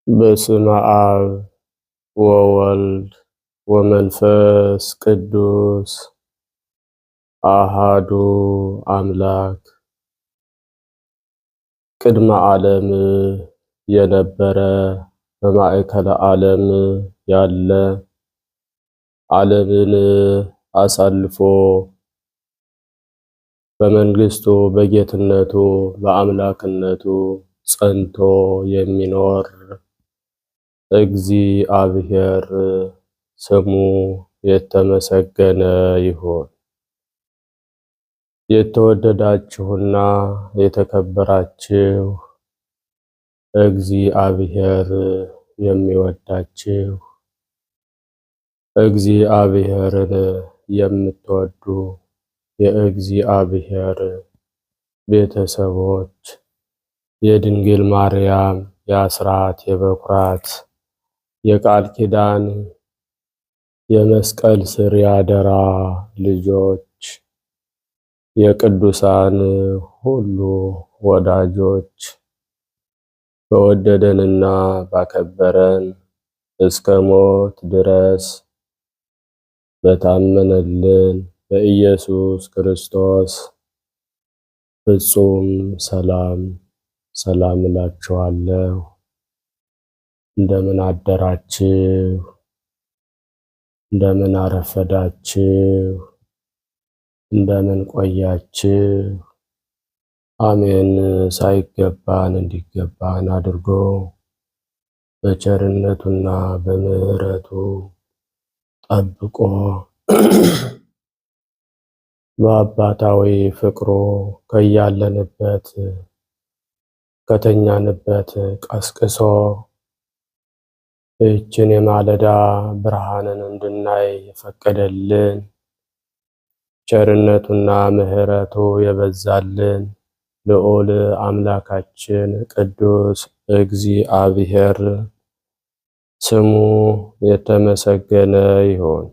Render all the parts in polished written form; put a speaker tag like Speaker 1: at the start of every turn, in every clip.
Speaker 1: በስመ አብ ወወልድ ወመንፈስ ቅዱስ አሃዱ አምላክ። ቅድመ ዓለም የነበረ በማእከለ ዓለም ያለ ዓለምን አሳልፎ በመንግስቱ በጌትነቱ በአምላክነቱ ጸንቶ የሚኖር እግዚአብሔር ስሙ የተመሰገነ ይሁን። የተወደዳችሁና የተከበራችሁ እግዚአብሔር የሚወዳችሁ እግዚአብሔርን የምትወዱ የእግዚአብሔር ቤተሰቦች የድንግል ማርያም የአስራት የበኩራት የቃል ኪዳን የመስቀል ስር ያደራ ልጆች የቅዱሳን ሁሉ ወዳጆች በወደደንና ባከበረን እስከ ሞት ድረስ በታመነልን በኢየሱስ ክርስቶስ ፍጹም ሰላም እላችኋለሁ። እንደምን አደራችሁ? እንደምን አረፈዳችሁ? እንደምን ቆያችሁ? አሜን። ሳይገባን እንዲገባን አድርጎ በቸርነቱና በምሕረቱ ጠብቆ በአባታዊ ፍቅሩ ከያለንበት ከተኛንበት ቀስቅሶ ይህችን የማለዳ ብርሃንን እንድናይ የፈቀደልን ቸርነቱና ምሕረቱ የበዛልን ልዑል አምላካችን ቅዱስ እግዚአብሔር ስሙ የተመሰገነ ይሁን።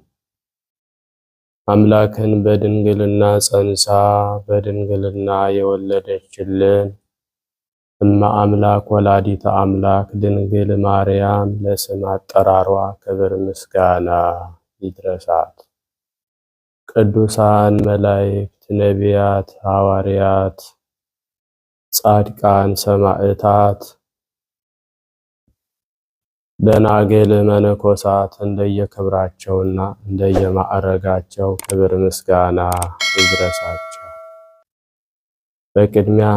Speaker 1: አምላክን በድንግልና ጸንሳ በድንግልና የወለደችልን እመ አምላክ ወላዲተ አምላክ ድንግል ማርያም ለስም አጠራሯ ክብር ምስጋና ይድረሳት። ቅዱሳን መላእክት፣ ነቢያት፣ ሐዋርያት፣ ጻድቃን፣ ሰማዕታት፣ ደናግል፣ መነኮሳት እንደየክብራቸውና እንደየማዕረጋቸው ክብር ምስጋና ይድረሳቸው። በቅድሚያ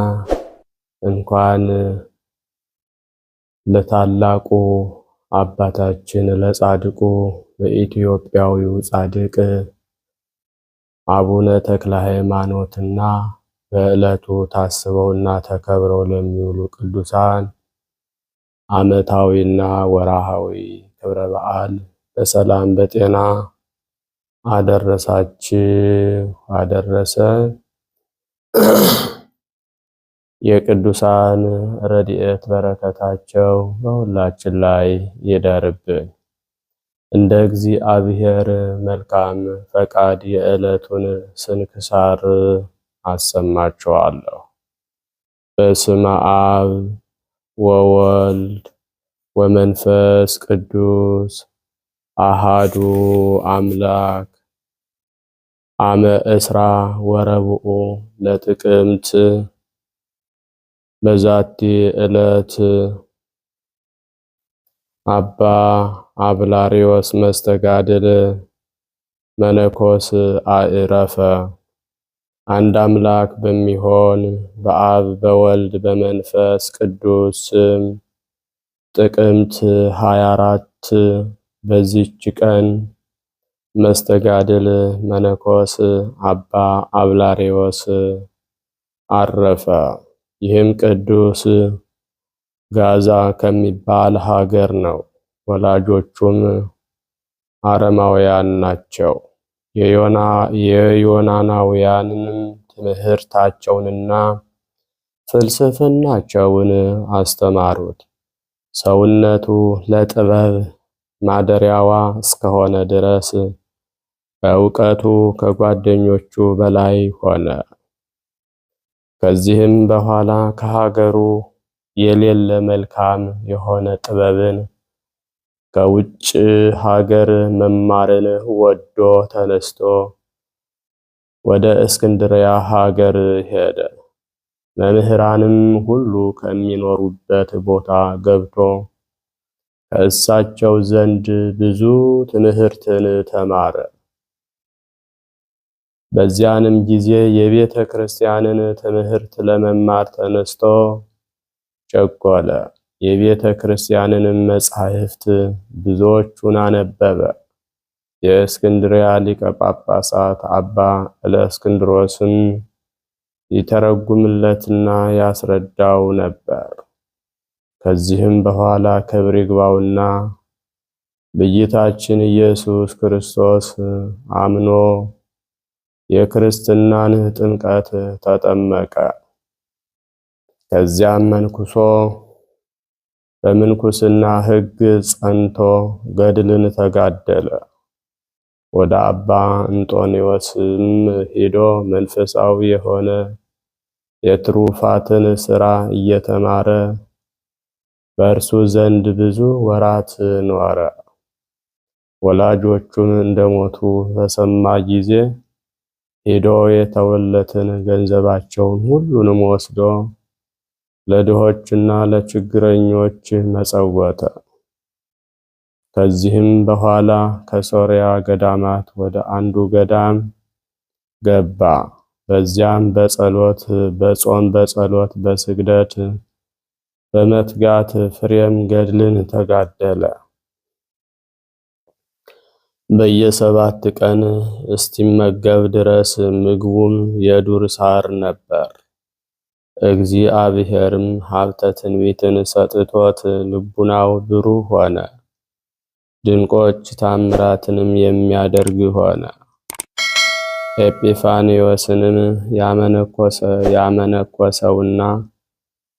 Speaker 1: እንኳን ለታላቁ አባታችን ለጻድቁ በኢትዮጵያዊው ጻድቅ አቡነ ተክለ ሃይማኖትና በዕለቱ ታስበውና ተከብረው ለሚውሉ ቅዱሳን ዓመታዊና ወርሃዊ ክብረ በዓል በሰላም በጤና አደረሳችሁ አደረሰን። የቅዱሳን ረድኤት በረከታቸው በሁላችን ላይ ይደርብን። እንደ እግዚአብሔር መልካም ፈቃድ የዕለቱን ስንክሳር አሰማችኋለሁ። በስመ አብ ወወልድ ወመንፈስ ቅዱስ አሃዱ አምላክ አመ እስራ ወረብኡ ለጥቅምት በዛቲ ዕለት አባ አብላሪዎስ መስተጋድል መነኮስ አዕረፈ። አንድ አምላክ በሚሆን በአብ በወልድ በመንፈስ ቅዱስ ስም ጥቅምት 24 በዚች ቀን መስተጋድል መነኮስ አባ አብላሪዎስ አረፈ። ይህም ቅዱስ ጋዛ ከሚባል ሀገር ነው። ወላጆቹም አረማውያን ናቸው። የዮናናውያንም ትምህርታቸውንና ፍልስፍናቸውን አስተማሩት። ሰውነቱ ለጥበብ ማደሪያዋ እስከሆነ ድረስ በእውቀቱ ከጓደኞቹ በላይ ሆነ። ከዚህም በኋላ ከሀገሩ የሌለ መልካም የሆነ ጥበብን ከውጭ ሀገር መማርን ወዶ ተነስቶ ወደ እስክንድርያ ሀገር ሄደ። መምህራንም ሁሉ ከሚኖሩበት ቦታ ገብቶ ከእሳቸው ዘንድ ብዙ ትምህርትን ተማረ። በዚያንም ጊዜ የቤተ ክርስቲያንን ትምህርት ለመማር ተነስቶ ቸኮለ። የቤተ ክርስቲያንንም መጻሕፍት ብዙዎቹን አነበበ። የእስክንድርያ ሊቀ ጳጳሳት አባ እለእስክንድሮስም ይተረጉምለትና ያስረዳው ነበር። ከዚህም በኋላ ክብር ይግባውና በጌታችን ኢየሱስ ክርስቶስ አምኖ የክርስትናን ጥምቀት ተጠመቀ። ከዚያም መንኩሶ በምንኩስና ሕግ ጸንቶ ገድልን ተጋደለ። ወደ አባ እንጦንዮስም ሄዶ መንፈሳዊ የሆነ የትሩፋትን ሥራ እየተማረ በእርሱ ዘንድ ብዙ ወራት ኖረ። ወላጆቹም እንደሞቱ በሰማ ጊዜ ሄዶ የተወለትን ገንዘባቸውን ሁሉንም ወስዶ ለድሆችና ለችግረኞች መጸወተ። ከዚህም በኋላ ከሶርያ ገዳማት ወደ አንዱ ገዳም ገባ። በዚያም በጸሎት በጾም በጸሎት በስግደት በመትጋት ፍሬም ገድልን ተጋደለ። በየ7 ቀን እስቲመገብ ድረስ ምግቡም የዱር ሳር ነበር። እግዚአብሔርም ሀብተ ትንቢትን ሰጥቶት ልቡናው ብሩህ ሆነ። ድንቆች ታምራትንም የሚያደርግ ሆነ። ኤጲፋንዮስንም ያመነኮሰውና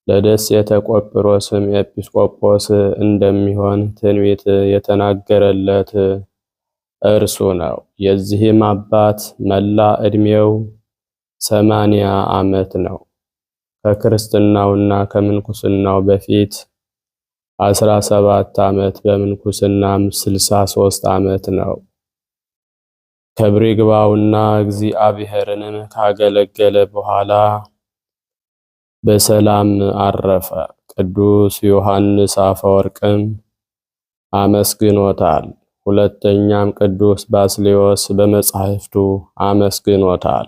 Speaker 1: ለደሴተ ቆጵሮስም ኤጲስቆጶስ እንደሚሆን ትንቢት የተናገረለት እርሱ ነው። የዚህም አባት መላ ዕድሜው 80 ዓመት ነው። ከክርስትናውና ከምንኩስናው በፊት 17 ዓመት በምንኩስናም 63 ዓመት ነው። ክብር ይግባውና እግዚአብሔርንም ካገለገለ በኋላ በሰላም አረፈ። ቅዱስ ዮሐንስ አፈወርቅም አመስግኖታል። ሁለተኛም ቅዱስ ባስልዮስ በመጻሕፍቱ አመስግኖታል።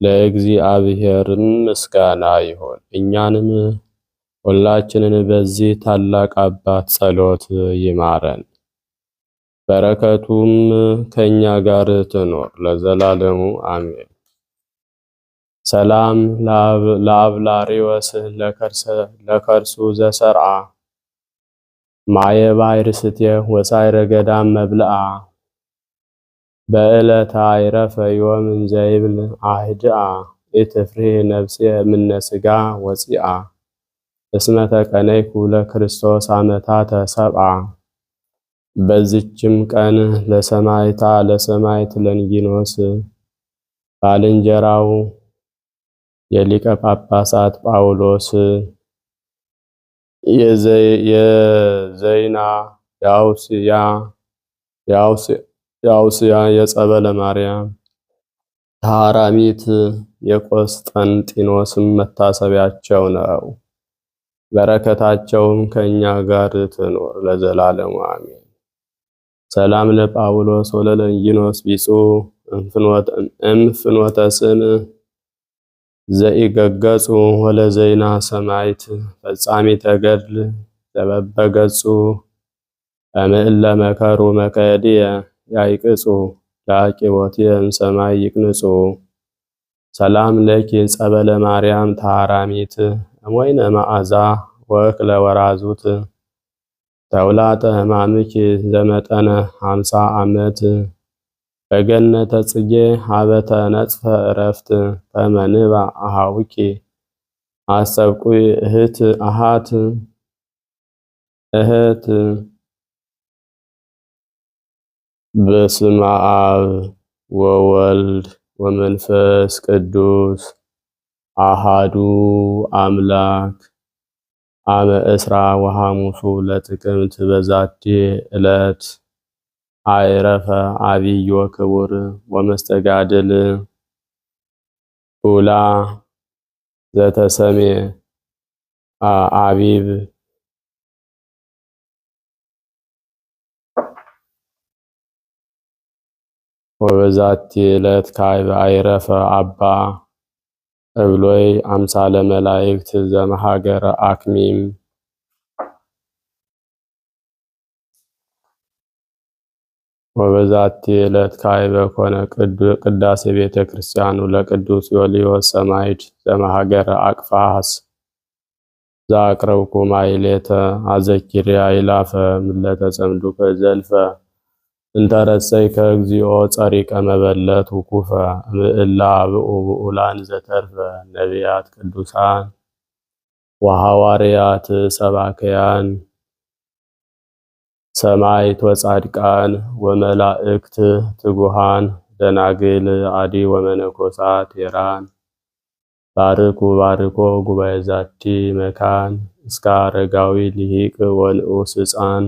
Speaker 1: ለእግዚአብሔርም ምስጋና ይሁን። እኛንም ሁላችንን በዚህ ታላቅ አባት ጸሎት ይማረን፣ በረከቱም ከኛ ጋር ትኖር ለዘላለሙ አሜን። ሰላም ለአብላሪወስ ለከርሱ ዘሰርዓ ማየ ባሕር ስትየ ወሳይረ ገዳም መብልዓ በዕለተ አይረፈ ዮም እንዘይብል አህድአ ኢትፍሬ ነፍሴ እምነ ሥጋ ወፂአ እስመ ተቀነይኩ ለክርስቶስ ዓመታተ ሰብዓ። በዚችም ቀን ለሰማዕት ለንጊኖስ ባልንጀራው የሊቀ ጳጳሳት ጳውሎስ የዘይና የአውስያ የጸበለ ማርያም ታራሚት የቆስጠንጢኖስም መታሰቢያቸው ነው። በረከታቸውም ከኛ ጋር ትኖር ለዘላለሙ አሜን። ሰላም ለጳውሎስ ወለለንጊኖስ ቢጹ እምፍኖተ ስም ዘኢገገጹ ወለዘይና ሰማይት ፈጻሚ ተገድል ዘበበገጹ እምእለ መከሩ መከድየ ያይቅጹ ለአቂቦትየ እምሰማይ ይቅንጹ። ሰላም ለኪ ጸበለ ማርያም ታራሚት እሞይነ መዓዛ ወእክለ ወራዙት ተውላጠ ሕማምኪ ዘመጠነ 50 ዓመት በገነተ ጽጌ ሀበተ ነጽፈ ዕረፍት ከመንባ አሃውኪ አሰብቁ እህት በስመ አብ ወወልድ ወመንፈስ ቅዱስ አሃዱ አምላክ አመ እስራ ወሐሙሱ ለጥቅምት በዛቲ ዕለት አይረፈ አብይ ወክቡር ወመስተጋድል ኡላ ዘተሰሜ አቢብ ወበዛቲ ዕለት ካዕበ አይረፈ አባ እብሎይ አምሳለ መላእክት ዘመሃገረ አክሚም ወበዛቲ ዕለት ካዕበ ኮነ ቅዳሴ ቤተ ክርስቲያኑ ለቅዱስ ዮልዮስ ሰማዕት ዘመሃገረ አቅፋስ ዘአቅረብኩ ማሕሌተ አዘኪርያ ይላፈ ምለተ ጸምዱከ ዘልፈ እንተረሰይከ እግዚኦ ጸሪቀ መበለት ውኩፈ እምእላ ብኡላን ዘተርፈ ነቢያት ቅዱሳን ወሐዋርያት ሰባክያን ሰማዕት ወጻድቃን ወመላእክት ትጉሃን ደናግል አዲ ወመነኮሳት ሄራን ባርኩ ባርኮ ጉባኤ ዛቲ መካን እስከ አረጋዊ ልሂቅ ወንዑስ ሕፃን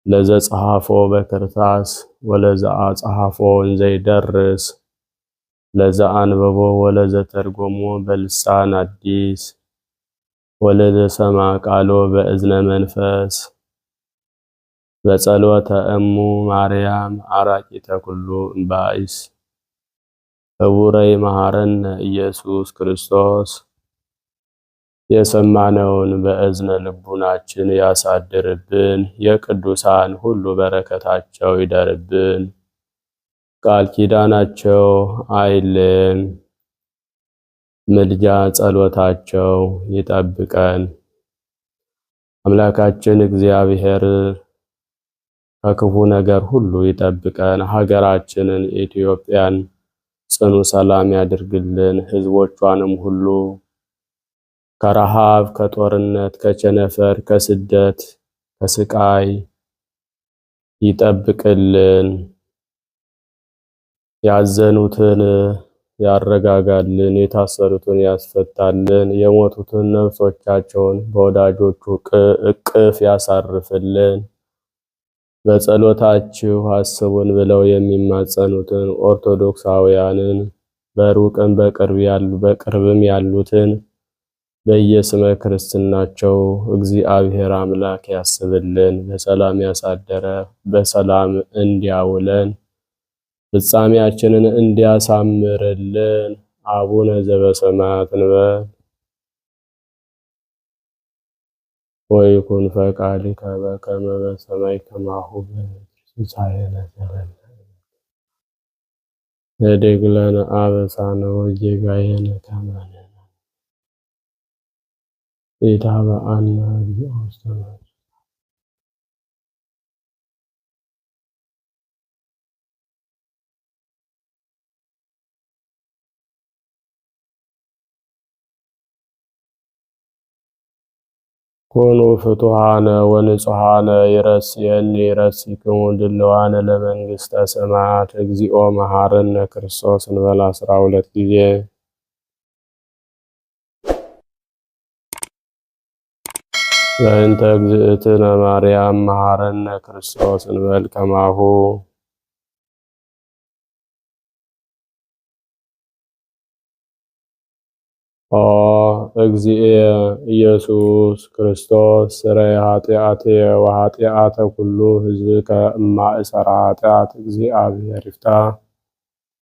Speaker 1: ለዘ ጸሐፎ በክርታስ ወለዘ አጸሐፎ እንዘይደርስ ለዘ አንበቦ ወለዘ ተርጎሞ በልሳን አዲስ ወለዘ ሰማ ቃሎ በእዝነ መንፈስ በጸሎተ እሙ ማርያም አራቂተ ኩሉ እምባይስ ህቡረይ መሐረነ ኢየሱስ ክርስቶስ። የሰማነውን በእዝነ ልቡናችን ያሳድርብን። የቅዱሳን ሁሉ በረከታቸው ይደርብን። ቃል ኪዳናቸው አይለየን። ምልጃ ጸሎታቸው ይጠብቀን። አምላካችን እግዚአብሔር ከክፉ ነገር ሁሉ ይጠብቀን። ሀገራችንን ኢትዮጵያን ጽኑ ሰላም ያድርግልን። ህዝቦቿንም ሁሉ ከረሃብ፣ ከጦርነት፣ ከቸነፈር፣ ከስደት፣ ከስቃይ ይጠብቅልን። ያዘኑትን ያረጋጋልን፣ የታሰሩትን ያስፈታልን፣ የሞቱትን ነፍሶቻቸውን በወዳጆቹ እቅፍ ያሳርፍልን። በጸሎታችሁ አስቡን ብለው የሚማጸኑትን ኦርቶዶክሳውያንን በሩቅም በቅርብም ያሉትን በየስመ ክርስትናቸው እግዚአብሔር አምላክ ያስብልን። በሰላም ያሳደረ በሰላም እንዲያውለን ፍጻሜያችንን እንዲያሳምርልን። አቡነ ዘበሰማያት እንበል። ወይኩን ፈቃድከ በከመ በሰማይ ከማሁ በምድር ሲሳየነ ዘለለ ንኅድግ ለነ አበሳነ ወጌጋየነ ከመ ንሕነኒ ኢታብአነ እግዚኦ ውስተ መንሱት ኮኑ ፍቱሃነ ወንጹሃነ ይረስየኒ ይረሲክሙ ድልዋነ ለመንግሥተ ሰማያት እግዚኦ መሐረነ ክርስቶስ እንበል 12 ጊዜ። በእንተ እግዝእትነ ማርያም መሐረነ ክርስቶስ እንበል ከማሁ። ኦ እግዚእየ ኢየሱስ ክርስቶስ ስረይ ኃጢአትየ ወኃጢአተ ኩሉ ሕዝብከ እማእሰረ ኃጢአት እግዚአብሔር ይፍታ።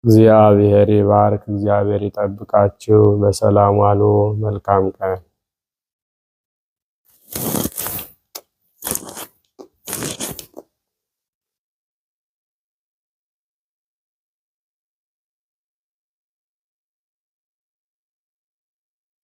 Speaker 1: እግዚአብሔር ይባርክ። እግዚአብሔር ይጠብቃችሁ። በሰላም ዋሉ። መልካም ቀን